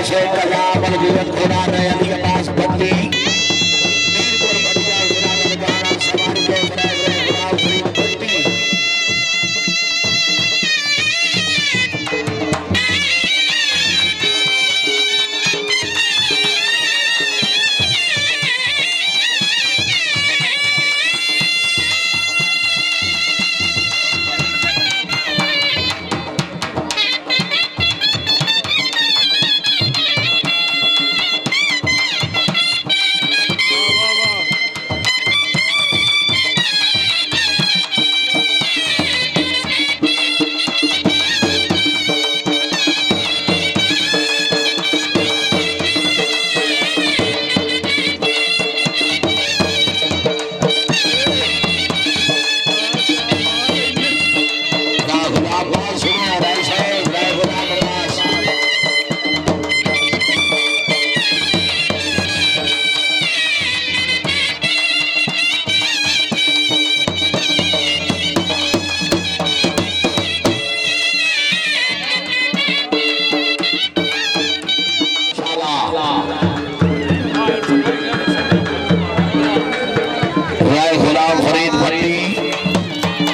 से कजाबल जीवन खुदा ने अली अब्बास बदली मीरपुर बढ़िया जिला गाना सवारी के बड़े गुलाब फरीद बदली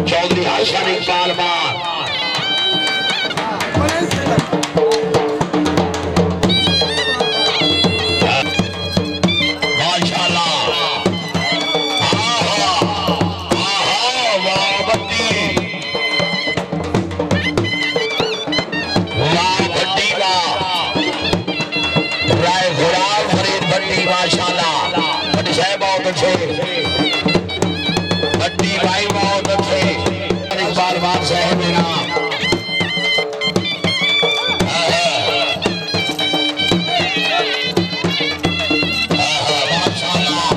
चौधरी हसन इकबाल भट्टी भाई बहुत अच्छे इकबाल बादशाह है मेरा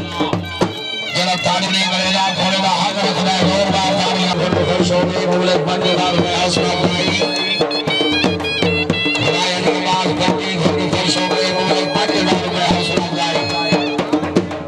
जरा ताली नहीं करेगा थोड़े बाहर रख रहा है और बार तालियां फिर खुश हो गई बोले बंदे डाल में हौसला भाई खुदाई के बाद भट्टी घड़ी खुश हो गई बोले बंदे डाल में हौसला भाई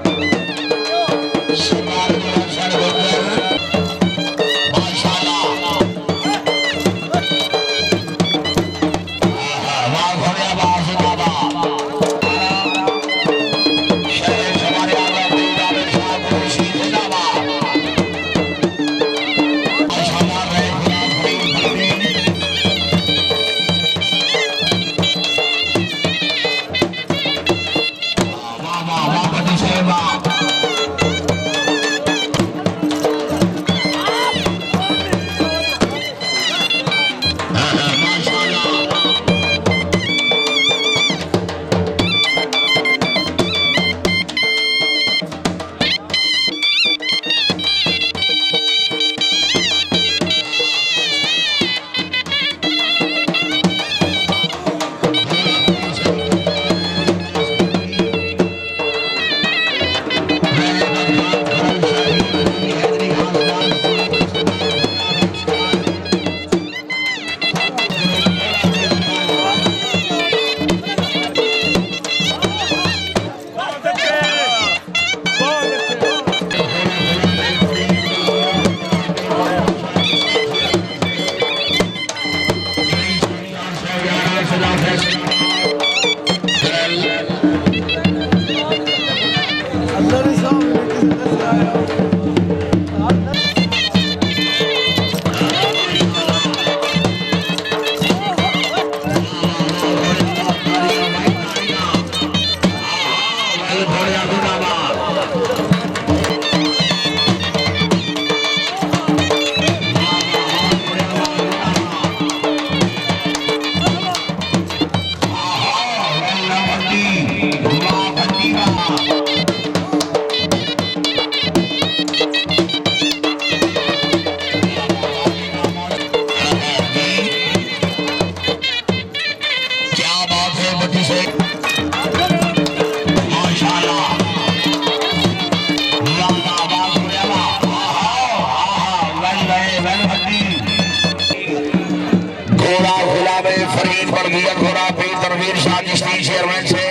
रणवीर शाह चिश्ती चेयरमैन से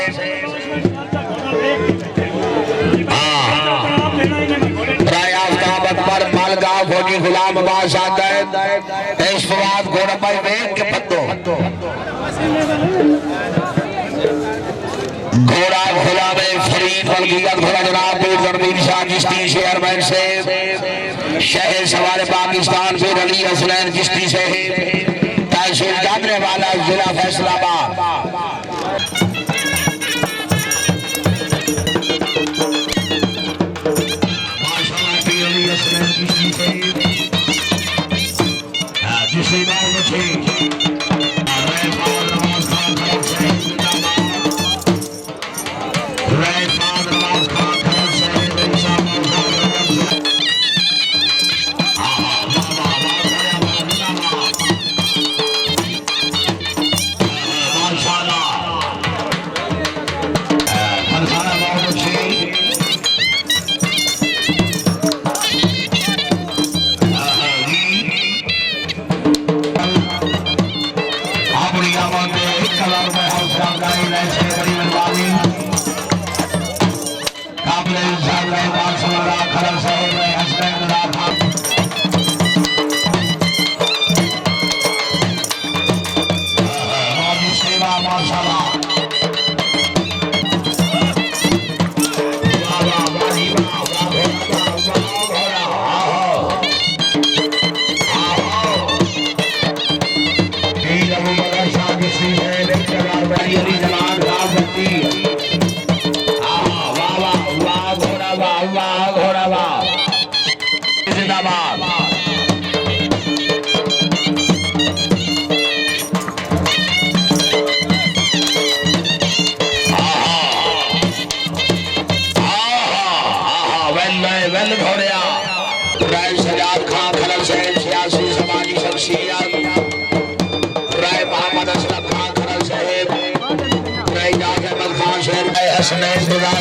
मालगांव फौजी गुलाम अब्बास फवाद घोड़ा भाई वेग के पत्तो घोड़ा गुलाम फरीद मलकियत घोड़ा जनाब रणवीर शाह चिश्ती चेयरमैन से शहर सवार पाकिस्तान फिर अली हसनैन चिश्ती से तहसील जानने वाला जिला फैसलाबाद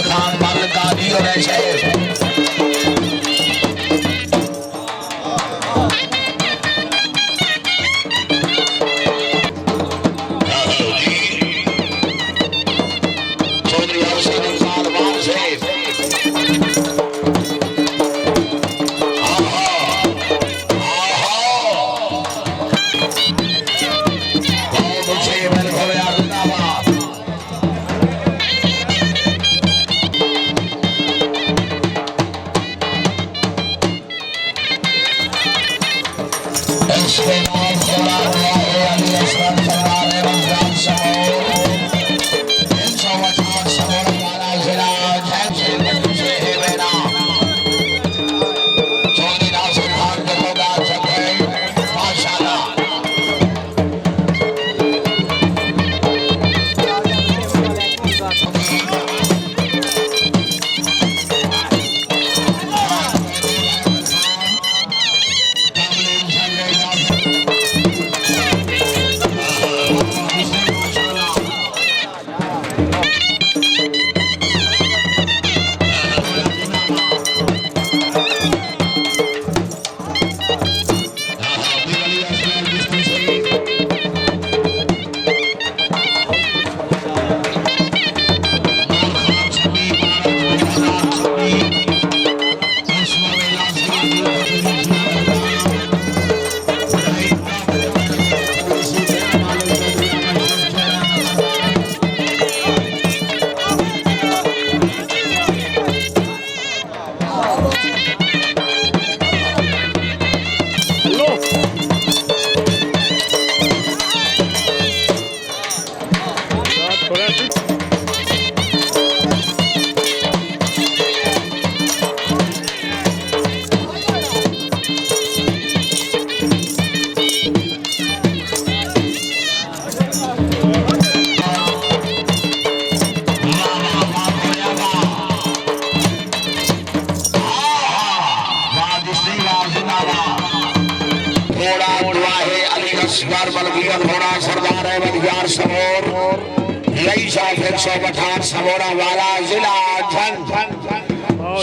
खान मालगावी और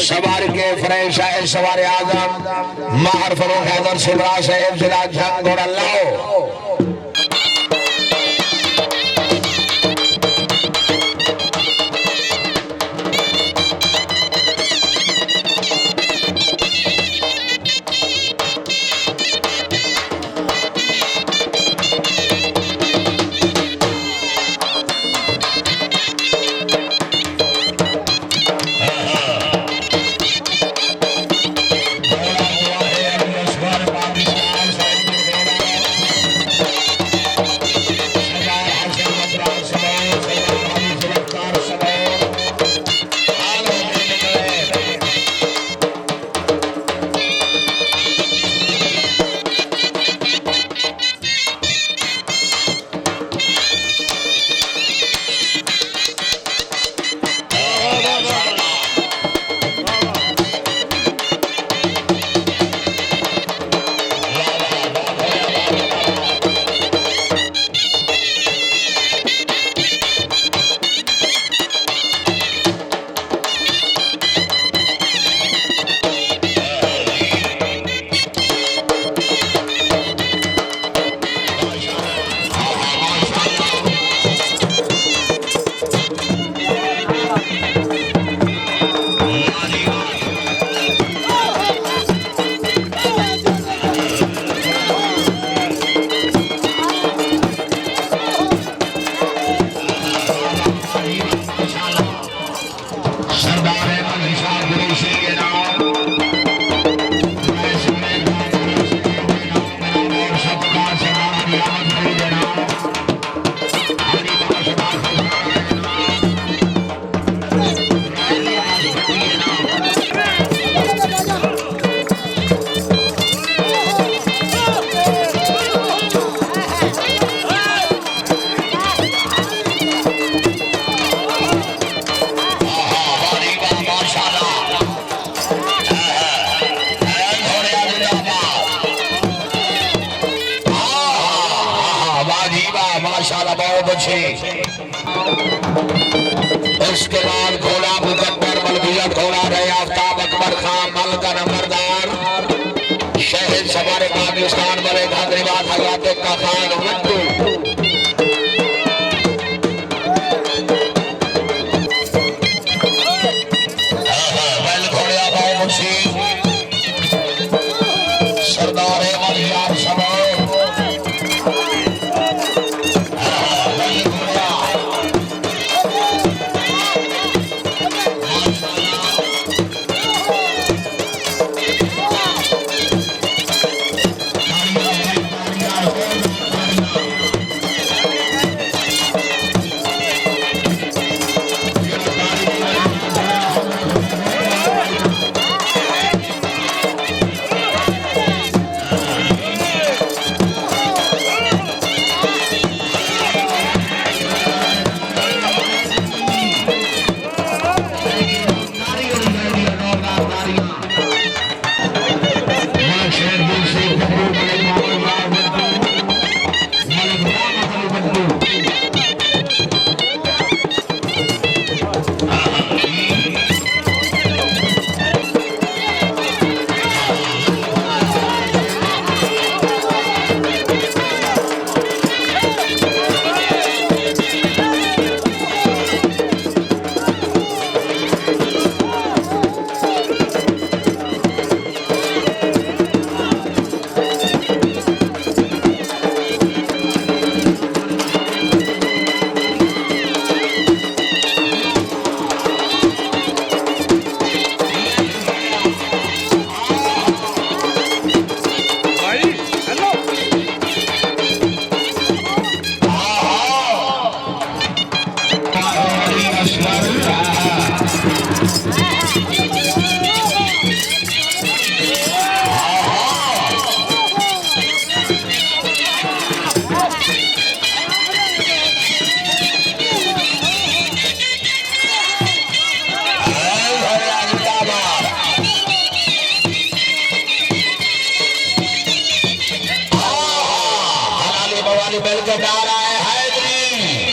सवार के फ्रेश है सवार आजम महर फरूख हैदर सिमरा साहेब जिला झंग घोड़ा लाओ मुझे उसके बाद घोड़ा मुकद्दर मलबियत घोड़ा रहे आफ्ताब अकबर खान मल का नंबरदार शहर सवारे पाकिस्तान बड़े धन्यवाद हजरत का खान मट्टू बैल घोड़े आबाओ मुझे सरदार मलियार सब बैल के डाल रहा है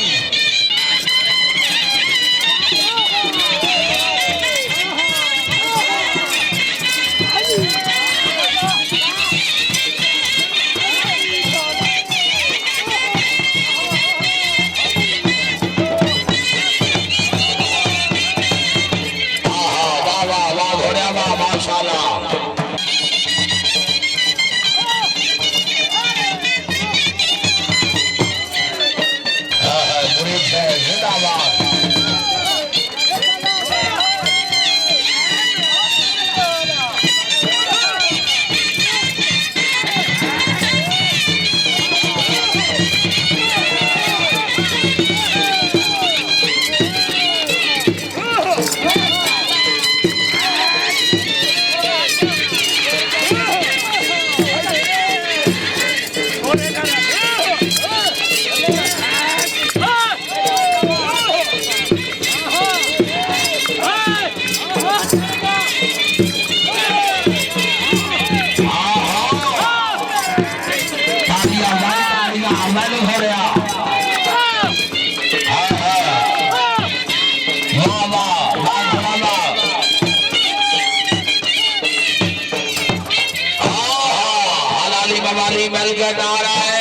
बैल के डाल रहा है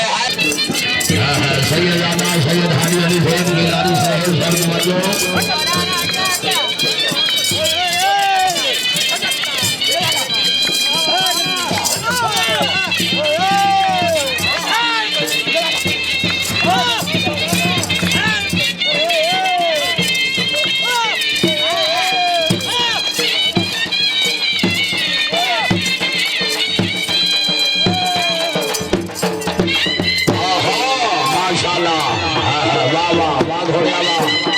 सैयद हाजी अली सैयद गिलारी साहिब माशाल्लाह वाह वाह वाह घोड़िया वाह